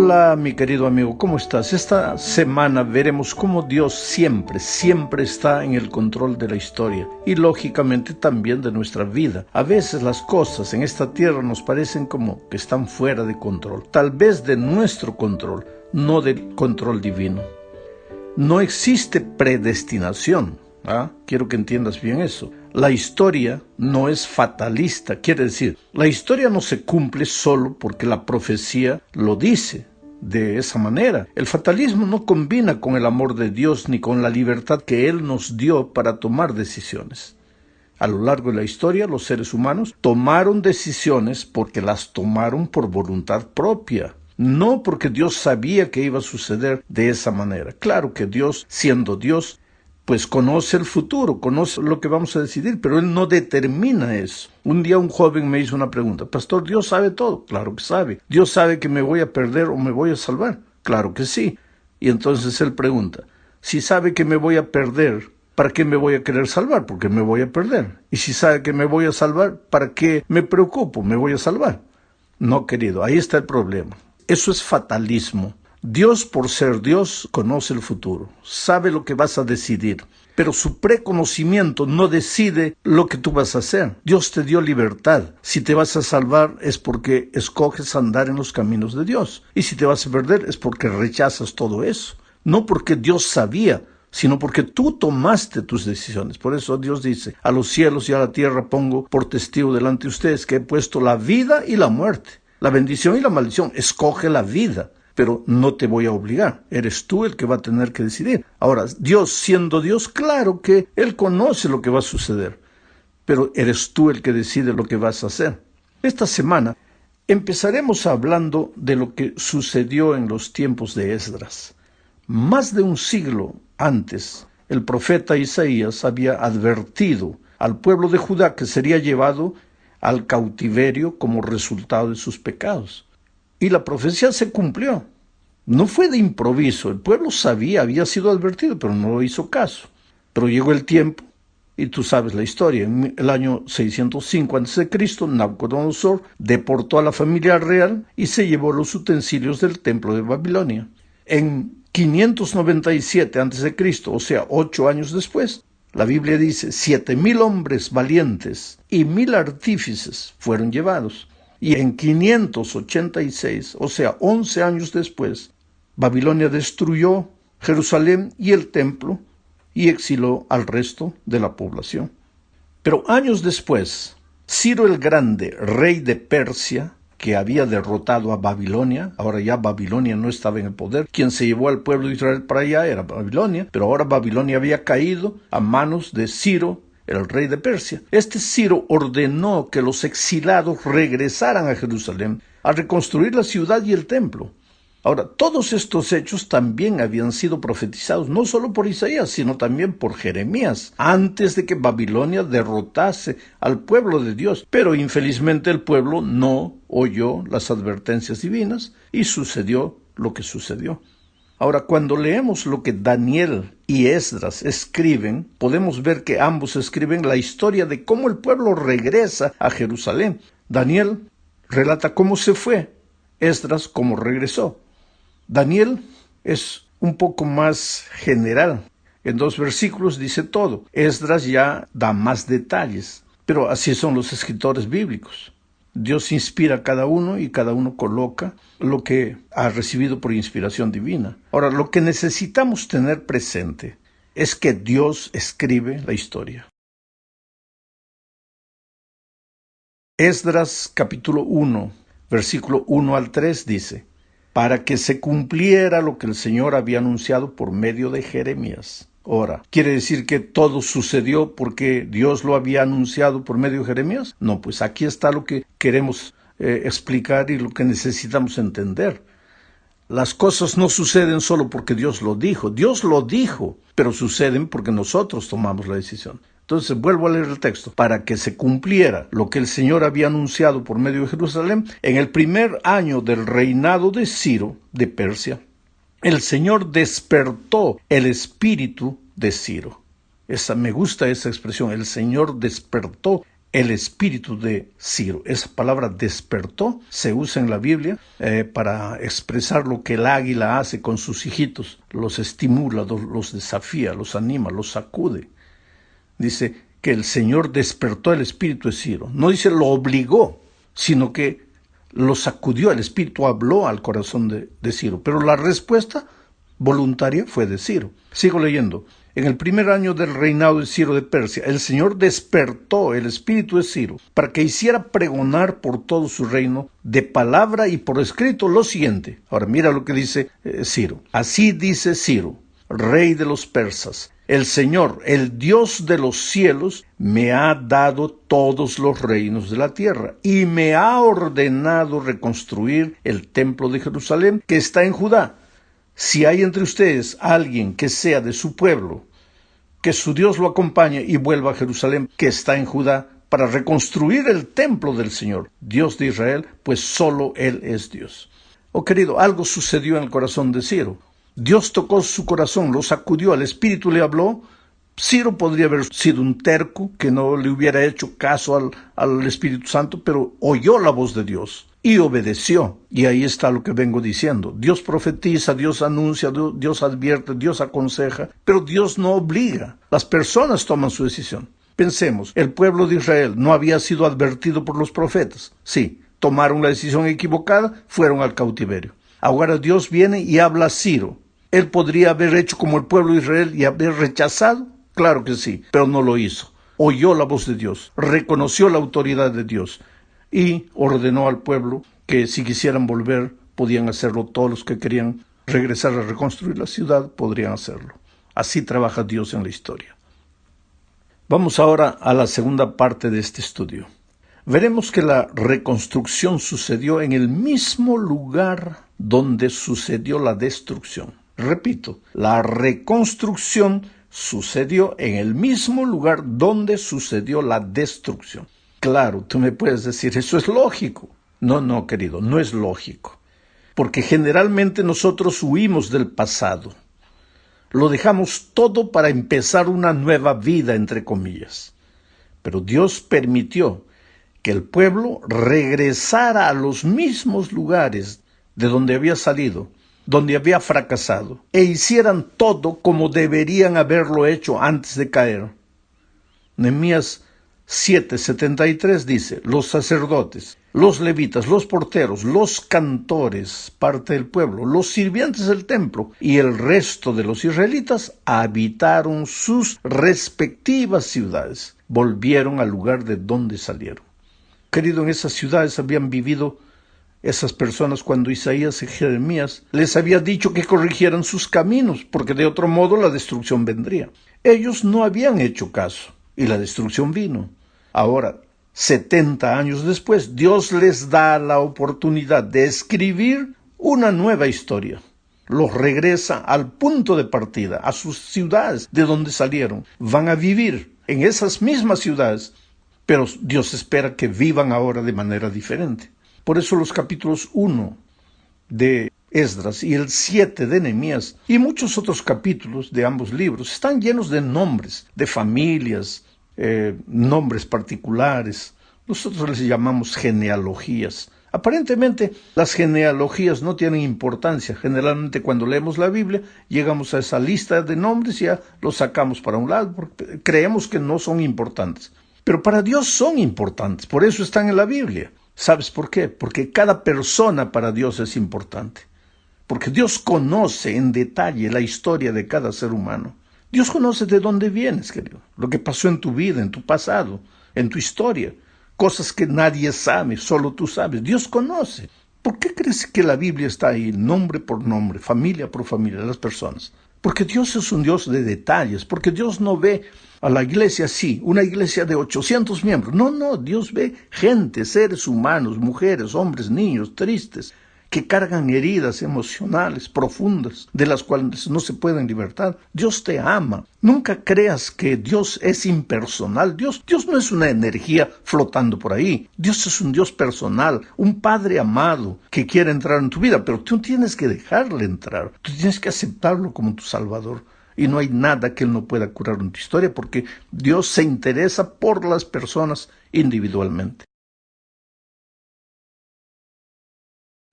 Hola mi querido amigo, ¿cómo estás? Esta semana veremos cómo Dios siempre está en el control de la historia y lógicamente también de nuestra vida. A veces las cosas en esta tierra nos parecen como que están fuera de control, tal vez de nuestro control, no del control divino. No existe predestinación. Quiero que entiendas bien eso. La historia no es fatalista, quiere decir, la historia no se cumple solo porque la profecía lo dice de esa manera. El fatalismo no combina con el amor de Dios ni con la libertad que Él nos dio para tomar decisiones. A lo largo de la historia, los seres humanos tomaron decisiones porque las tomaron por voluntad propia. No porque Dios sabía que iba a suceder de esa manera. Claro que Dios, siendo Dios, pues conoce el futuro, conoce lo que vamos a decidir, pero Él no determina eso. Un día un joven me hizo una pregunta: Pastor, ¿Dios sabe todo? Claro que sabe. ¿Dios sabe que me voy a perder o me voy a salvar? Claro que sí. Y entonces él pregunta: si sabe que me voy a perder, ¿para qué me voy a querer salvar? Porque me voy a perder. Y si sabe que me voy a salvar, ¿para qué me preocupo? Me voy a salvar. No, querido, ahí está el problema. Eso es fatalismo. Dios, por ser Dios, conoce el futuro, sabe lo que vas a decidir, pero su preconocimiento no decide lo que tú vas a hacer. Dios te dio libertad. Si te vas a salvar es porque escoges andar en los caminos de Dios. Y si te vas a perder es porque rechazas todo eso. No porque Dios sabía, sino porque tú tomaste tus decisiones. Por eso Dios dice: a los cielos y a la tierra pongo por testigo delante de ustedes que he puesto la vida y la muerte, la bendición y la maldición. Escoge la vida. Pero no te voy a obligar, eres tú el que va a tener que decidir. Ahora, Dios siendo Dios, claro que Él conoce lo que va a suceder, pero eres tú el que decide lo que vas a hacer. Esta semana empezaremos hablando de lo que sucedió en los tiempos de Esdras. Más de un siglo antes, el profeta Isaías había advertido al pueblo de Judá que sería llevado al cautiverio como resultado de sus pecados. Y la profecía se cumplió. No fue de improviso. El pueblo sabía, había sido advertido, pero no hizo caso. Pero llegó el tiempo, y tú sabes la historia. En el año 605 a.C., Nabucodonosor deportó a la familia real y se llevó los utensilios del templo de Babilonia. En 597 a.C., o sea, 8 años después, la Biblia dice: 7,000 hombres valientes y 1,000 artífices fueron llevados. Y en 586, o sea, 11 años después, Babilonia destruyó Jerusalén y el templo y exiló al resto de la población. Pero años después, Ciro el Grande, rey de Persia, que había derrotado a Babilonia, ahora ya Babilonia no estaba en el poder, quien se llevó al pueblo de Israel para allá era Babilonia, pero ahora Babilonia había caído a manos de Ciro, el rey de Persia. Este Ciro ordenó que los exilados regresaran a Jerusalén a reconstruir la ciudad y el templo. Ahora, todos estos hechos también habían sido profetizados, no solo por Isaías, sino también por Jeremías, antes de que Babilonia derrotase al pueblo de Dios. Pero infelizmente el pueblo no oyó las advertencias divinas y sucedió lo que sucedió. Ahora, cuando leemos lo que Daniel y Esdras escriben, podemos ver que ambos escriben la historia de cómo el pueblo regresa a Jerusalén. Daniel relata cómo se fue, Esdras cómo regresó. Daniel es un poco más general. En 2 versículos dice todo. Esdras ya da más detalles, pero así son los escritores bíblicos. Dios inspira a cada uno y cada uno coloca lo que ha recibido por inspiración divina. Ahora, lo que necesitamos tener presente es que Dios escribe la historia. Esdras capítulo 1, versículo 1 al 3 dice: para que se cumpliera lo que el Señor había anunciado por medio de Jeremías. Ahora, ¿quiere decir que todo sucedió porque Dios lo había anunciado por medio de Jeremías? No, pues aquí está lo que queremos explicar y lo que necesitamos entender. Las cosas no suceden solo porque Dios lo dijo, pero suceden porque nosotros tomamos la decisión. Entonces vuelvo a leer el texto. Para que se cumpliera lo que el Señor había anunciado por medio de Jerusalén, en el primer año del reinado de Ciro, de Persia, el Señor despertó el espíritu de Ciro. Me gusta esa expresión, el Señor despertó el espíritu de Ciro. Esa palabra despertó se usa en la Biblia para expresar lo que el águila hace con sus hijitos. Los estimula, los desafía, los anima, los sacude. Dice que el Señor despertó el espíritu de Ciro. No dice lo obligó, sino que lo sacudió. El espíritu habló al corazón de Ciro. Pero la respuesta voluntaria fue de Ciro. Sigo leyendo. En el primer año del reinado de Ciro de Persia, el Señor despertó el espíritu de Ciro para que hiciera pregonar por todo su reino de palabra y por escrito lo siguiente. Ahora mira lo que dice Ciro. Así dice Ciro, rey de los persas. El Señor, el Dios de los cielos, me ha dado todos los reinos de la tierra y me ha ordenado reconstruir el templo de Jerusalén que está en Judá. Si hay entre ustedes alguien que sea de su pueblo, que su Dios lo acompañe y vuelva a Jerusalén, que está en Judá, para reconstruir el templo del Señor, Dios de Israel, pues solo Él es Dios. Oh querido, algo sucedió en el corazón de Ciro. Dios tocó su corazón, lo sacudió, el Espíritu le habló. Ciro podría haber sido un terco que no le hubiera hecho caso al Espíritu Santo, pero oyó la voz de Dios y obedeció. Y ahí está lo que vengo diciendo. Dios profetiza, Dios anuncia, Dios advierte, Dios aconseja, pero Dios no obliga. Las personas toman su decisión. Pensemos, el pueblo de Israel no había sido advertido por los profetas. Sí, tomaron la decisión equivocada, fueron al cautiverio. Ahora Dios viene y habla a Ciro. ¿Él podría haber hecho como el pueblo de Israel y haber rechazado? Claro que sí, pero no lo hizo. Oyó la voz de Dios, reconoció la autoridad de Dios y ordenó al pueblo que si quisieran volver, podían hacerlo. Todos los que querían regresar a reconstruir la ciudad, podrían hacerlo. Así trabaja Dios en la historia. Vamos ahora a la segunda parte de este estudio. Veremos que la reconstrucción sucedió en el mismo lugar donde sucedió la destrucción. Repito, la reconstrucción sucedió en el mismo lugar donde sucedió la destrucción. Claro, tú me puedes decir, eso es lógico. No, querido, no es lógico. Porque generalmente nosotros huimos del pasado. Lo dejamos todo para empezar una nueva vida, entre comillas. Pero Dios permitió que el pueblo regresara a los mismos lugares de donde había salido, donde había fracasado, e hicieran todo como deberían haberlo hecho antes de caer. Nehemías 7:73 dice, los sacerdotes, los levitas, los porteros, los cantores, parte del pueblo, los sirvientes del templo y el resto de los israelitas habitaron sus respectivas ciudades, volvieron al lugar de donde salieron. Querido, en esas ciudades habían vivido esas personas cuando Isaías y Jeremías les había dicho que corrigieran sus caminos, porque de otro modo la destrucción vendría. Ellos no habían hecho caso y la destrucción vino. Ahora, 70 años después, Dios les da la oportunidad de escribir una nueva historia. Los regresa al punto de partida, a sus ciudades de donde salieron. Van a vivir en esas mismas ciudades, pero Dios espera que vivan ahora de manera diferente. Por eso los capítulos 1 de Esdras y el 7 de Nehemías y muchos otros capítulos de ambos libros están llenos de nombres, de familias, nombres particulares. Nosotros les llamamos genealogías. Aparentemente las genealogías no tienen importancia. Generalmente cuando leemos la Biblia llegamos a esa lista de nombres y ya los sacamos para un lado porque creemos que no son importantes. Pero para Dios son importantes, por eso están en la Biblia. ¿Sabes por qué? Porque cada persona para Dios es importante. Porque Dios conoce en detalle la historia de cada ser humano. Dios conoce de dónde vienes, querido. Lo que pasó en tu vida, en tu pasado, en tu historia. Cosas que nadie sabe, solo tú sabes. Dios conoce. ¿Por qué crees que la Biblia está ahí, nombre por nombre, familia por familia, las personas? Porque Dios es un Dios de detalles, porque Dios no ve a la iglesia así, una iglesia de 800 miembros. No, Dios ve gente, seres humanos, mujeres, hombres, niños, tristes, que cargan heridas emocionales profundas, de las cuales no se pueden libertar. Dios te ama. Nunca creas que Dios es impersonal. Dios no es una energía flotando por ahí. Dios es un Dios personal, un Padre amado que quiere entrar en tu vida, pero tú tienes que dejarle entrar. Tú tienes que aceptarlo como tu Salvador. Y no hay nada que Él no pueda curar en tu historia, porque Dios se interesa por las personas individualmente.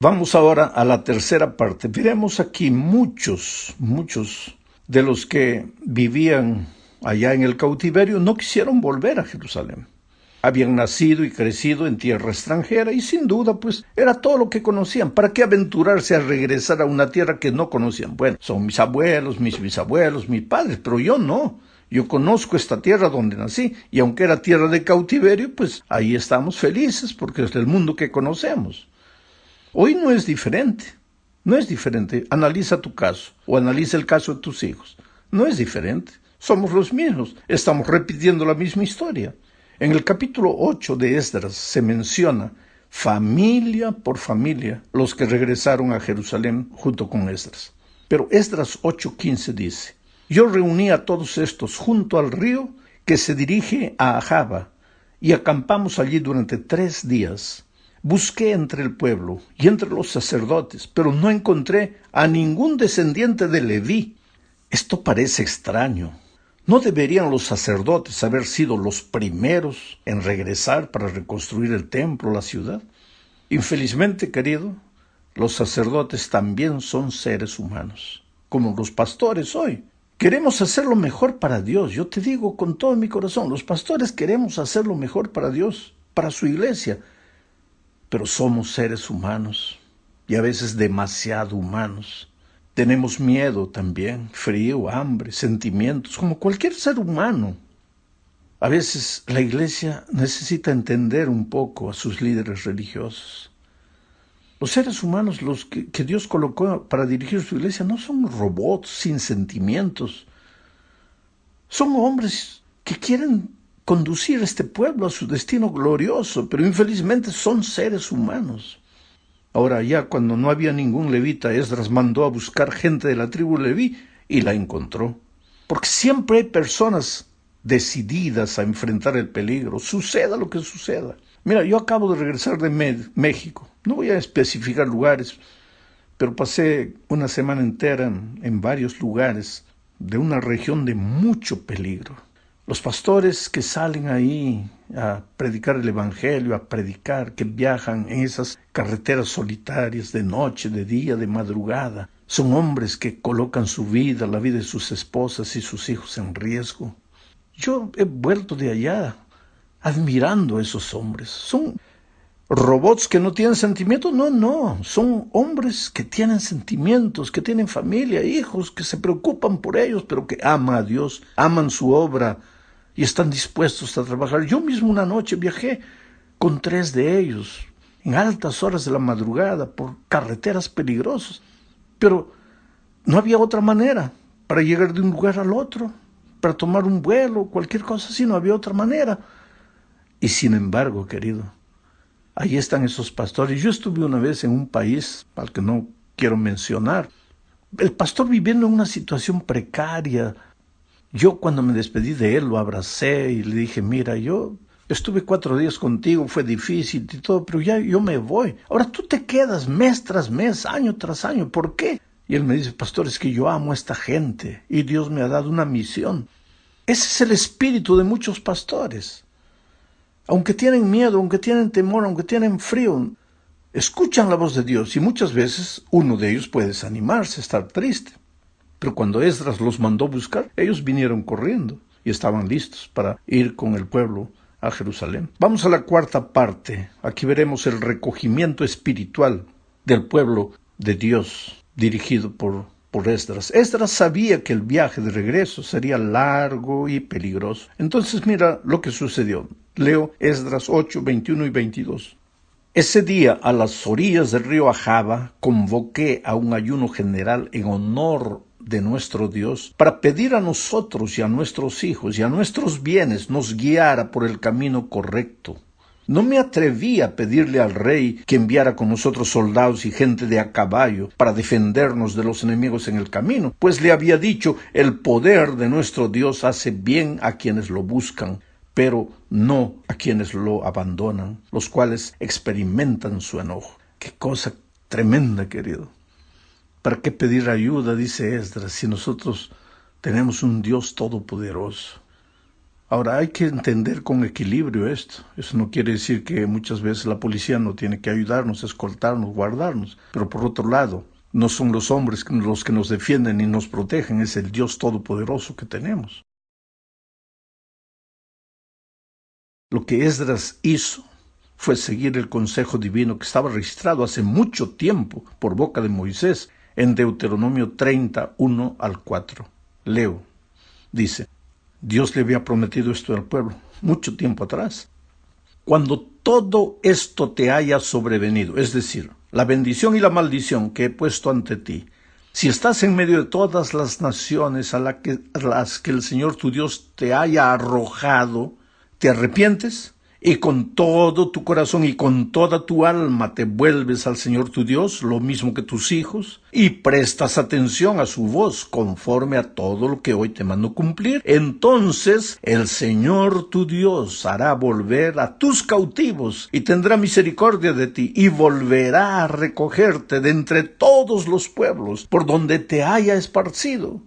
Vamos ahora a la tercera parte. Veremos aquí muchos de los que vivían allá en el cautiverio no quisieron volver a Jerusalén. Habían nacido y crecido en tierra extranjera y sin duda pues era todo lo que conocían. ¿Para qué aventurarse a regresar a una tierra que no conocían? Bueno, son mis abuelos, mis bisabuelos, mis padres, pero yo no. Yo conozco esta tierra donde nací y aunque era tierra de cautiverio, pues ahí estamos felices porque es el mundo que conocemos. Hoy no es diferente. No es diferente. Analiza tu caso o analiza el caso de tus hijos. No es diferente. Somos los mismos. Estamos repitiendo la misma historia. En el capítulo 8 de Esdras se menciona familia por familia los que regresaron a Jerusalén junto con Esdras. Pero Esdras 8:15 dice: yo reuní a todos estos junto al río que se dirige a Ahava y acampamos allí durante 3 días. Busqué entre el pueblo y entre los sacerdotes, pero no encontré a ningún descendiente de Leví. Esto parece extraño. ¿No deberían los sacerdotes haber sido los primeros en regresar para reconstruir el templo, la ciudad? Infelizmente, querido, los sacerdotes también son seres humanos, como los pastores hoy. Queremos hacer lo mejor para Dios. Yo te digo con todo mi corazón, los pastores queremos hacer lo mejor para Dios, para su iglesia. Pero somos seres humanos y a veces demasiado humanos. Tenemos miedo también, frío, hambre, sentimientos, como cualquier ser humano. A veces la iglesia necesita entender un poco a sus líderes religiosos. Los seres humanos, los que Dios colocó para dirigir su iglesia, no son robots sin sentimientos. Son hombres que quieren conducir este pueblo a su destino glorioso, pero infelizmente son seres humanos. Ahora ya cuando no había ningún levita, Esdras mandó a buscar gente de la tribu Leví y la encontró. Porque siempre hay personas decididas a enfrentar el peligro, suceda lo que suceda. Mira, yo acabo de regresar de México, no voy a especificar lugares, pero pasé una semana entera en varios lugares de una región de mucho peligro. Los pastores que salen ahí a predicar el evangelio, a predicar, que viajan en esas carreteras solitarias de noche, de día, de madrugada, son hombres que colocan su vida, la vida de sus esposas y sus hijos en riesgo. Yo he vuelto de allá admirando a esos hombres. ¿Son robots que no tienen sentimientos? No, son hombres que tienen sentimientos, que tienen familia, hijos, que se preocupan por ellos, pero que aman a Dios, aman su obra y están dispuestos a trabajar. Yo mismo una noche viajé con 3 de ellos, en altas horas de la madrugada, por carreteras peligrosas, pero no había otra manera para llegar de un lugar al otro, para tomar un vuelo, cualquier cosa así, no había otra manera. Y sin embargo, querido, ahí están esos pastores. Yo estuve una vez en un país al que no quiero mencionar. El pastor viviendo en una situación precaria. Yo cuando me despedí de él lo abracé y le dije: mira, yo estuve 4 días contigo, fue difícil y todo, pero ya yo me voy. Ahora tú te quedas mes tras mes, año tras año. ¿Por qué? Y él me dice: pastor, es que yo amo a esta gente y Dios me ha dado una misión. Ese es el espíritu de muchos pastores. Aunque tienen miedo, aunque tienen temor, aunque tienen frío, escuchan la voz de Dios y muchas veces uno de ellos puede desanimarse, estar triste. Pero cuando Esdras los mandó buscar, ellos vinieron corriendo y estaban listos para ir con el pueblo a Jerusalén. Vamos a la cuarta parte. Aquí veremos el recogimiento espiritual del pueblo de Dios dirigido por Esdras. Esdras sabía que el viaje de regreso sería largo y peligroso. Entonces mira lo que sucedió. Leo Esdras 8, 21 y 22. Ese día, a las orillas del río Ahava, convoqué a un ayuno general en honor de nuestro Dios, para pedir a nosotros y a nuestros hijos y a nuestros bienes nos guiara por el camino correcto. No me atreví a pedirle al rey que enviara con nosotros soldados y gente de a caballo para defendernos de los enemigos en el camino, pues le había dicho: el poder de nuestro Dios hace bien a quienes lo buscan, pero no a quienes lo abandonan, los cuales experimentan su enojo. ¡Qué cosa tremenda, querido! ¿Para qué pedir ayuda, dice Esdras, si nosotros Tenemos un Dios todopoderoso. Ahora, hay que entender con equilibrio esto. Eso no quiere decir que muchas veces la policía no tiene que ayudarnos, escoltarnos, guardarnos. Pero por otro lado, no son los hombres los que nos defienden y nos protegen, es el Dios todopoderoso que tenemos. Lo que Esdras hizo fue seguir el consejo divino que estaba registrado hace mucho tiempo por boca de Moisés en Deuteronomio 30:1 al 4. Leo, dice: Dios le había prometido esto al pueblo mucho tiempo atrás. Cuando todo esto te haya sobrevenido, es decir, la bendición y la maldición que he puesto ante ti, si estás en medio de todas las naciones a las que el Señor tu Dios te haya arrojado, te arrepientes y con todo tu corazón y con toda tu alma te vuelves al Señor tu Dios, lo mismo que tus hijos, y prestas atención a su voz conforme a todo lo que hoy te mando cumplir, entonces el Señor tu Dios hará volver a tus cautivos y tendrá misericordia de ti y volverá a recogerte de entre todos los pueblos por donde te haya esparcido.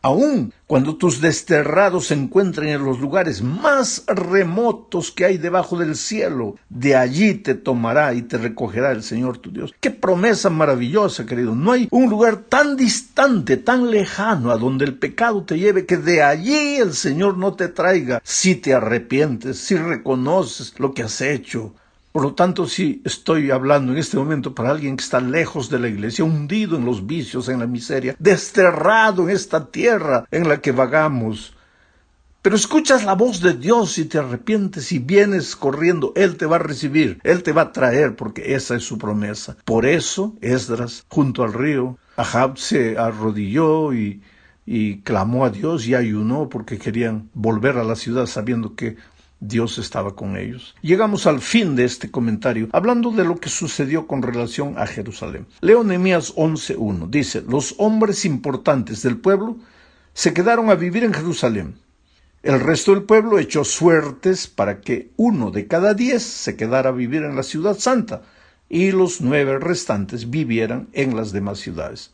Aun cuando tus desterrados se encuentren en los lugares más remotos que hay debajo del cielo, de allí te tomará y te recogerá el Señor tu Dios. ¡Qué promesa maravillosa, querido! No hay un lugar tan distante, tan lejano a donde el pecado te lleve, que de allí el Señor no te traiga si te arrepientes, si reconoces lo que has hecho. Por lo tanto, si estoy hablando en este momento para alguien que está lejos de la iglesia, hundido en los vicios, en la miseria, desterrado en esta tierra en la que vagamos, pero escuchas la voz de Dios y te arrepientes y vienes corriendo, Él te va a recibir, Él te va a traer, porque esa es su promesa. Por eso, Esdras, junto al río, Ahab se arrodilló y clamó a Dios y ayunó porque querían volver a la ciudad sabiendo que Dios estaba con ellos. Llegamos al fin de este comentario, hablando de lo que sucedió con relación a Jerusalén. Leo Nehemías 11:1. Dice: los hombres importantes del pueblo se quedaron a vivir en Jerusalén. El resto del pueblo echó suertes para que 1 de cada 10 se quedara a vivir en la ciudad santa, y los 9 restantes vivieran en las demás ciudades.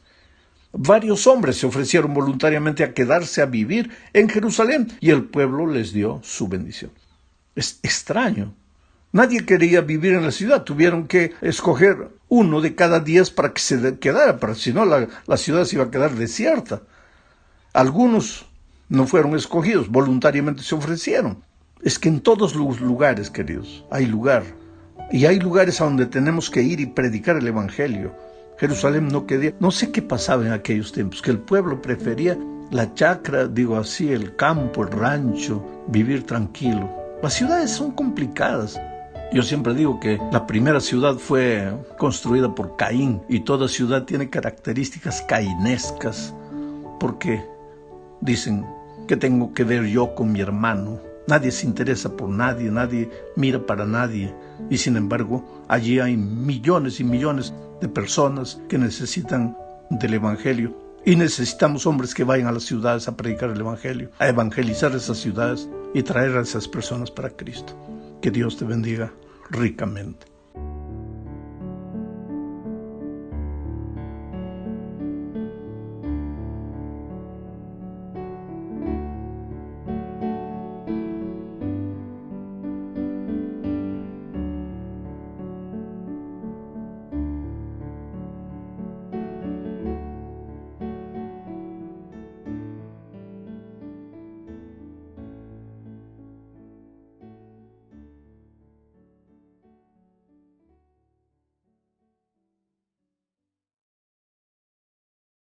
Varios hombres se ofrecieron voluntariamente a quedarse a vivir en Jerusalén, y el pueblo les dio su bendición. Es extraño. Nadie quería vivir en la ciudad. Tuvieron que escoger 1 de cada 10 para que se quedara, pero si no la ciudad se iba a quedar desierta. Algunos no fueron escogidos, voluntariamente se ofrecieron. Es que en todos los lugares, queridos, hay lugar. Y hay lugares a donde tenemos que ir y predicar el Evangelio. Jerusalén no quería. No sé qué pasaba en aquellos tiempos, que el pueblo prefería la chacra, digo así, el campo, el rancho, vivir tranquilo. Las ciudades son complicadas. Yo siempre digo que la primera ciudad fue construida por Caín y toda ciudad tiene características cainescas, porque dicen: ¿qué tengo que ver yo con mi hermano? Nadie se interesa por nadie, nadie mira para nadie, y sin embargo allí hay millones y millones de personas que necesitan del Evangelio, y necesitamos hombres que vayan a las ciudades a predicar el Evangelio, a evangelizar esas ciudades y traer a esas personas para Cristo. Que Dios te bendiga ricamente.